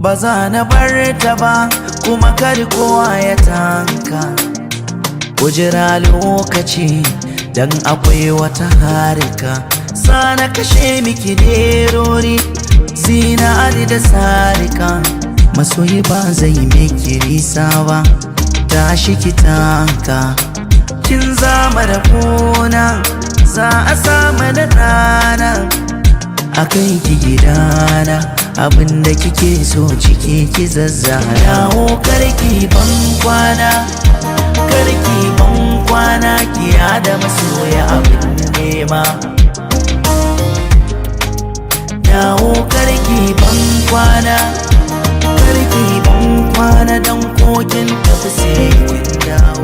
ba za na bar ta ba kuma kar kowa ya tanka. Kujira lokaci dan akwai wata harika, sana kashe miki nerori zinari da sarika. Masoyi ba zai miki nisa ba, tashi ki tanka. Kin zama da kuna za a samu da rana, a kai ki gidana abinda kike so ciki ki zazzara. Dawo karki ban kwana, karki ban kwana, ki da masoya abin nema. Dawo karki ban kwana, karki ban kwana, dan kokin tafi sai kin dawo.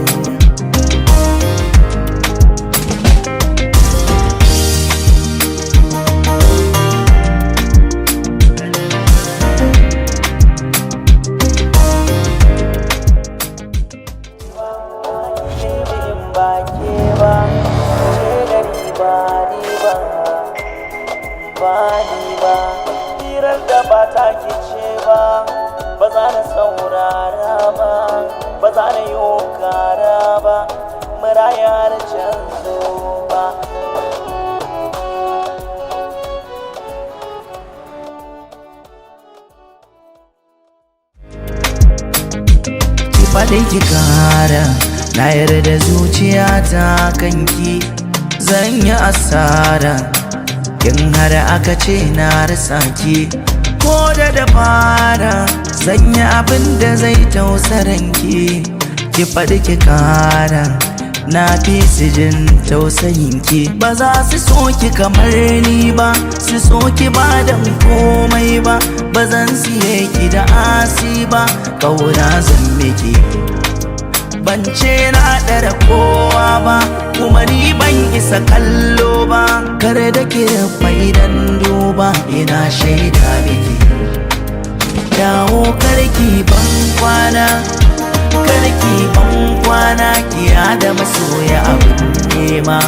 Hirar da ba ta kice ba, ba za na saurara ba, ba za na yi kara ba, muraya da canzo ba. Ki faɗi ki kara, na yarda zuciyata kanki, zan yi asara in har aka ce na rasa ki. Ko da dabara zan yi abin da zai tausaranki. Ki faɗi ki kara, na fi su jin tausayinki. Ba za su so ki kamar ni ba, su so ki ba dan komai ba. Ba zan siye ki da asi ba, ƙauna zan miki. Ban ce na ɗara kowa ba, kuma ni ban isa kallo ba. Kare da ke faidan duba, ina shaida miki. Dawo karki ban kwana, karki ban kwana, ki da masoya abin nema.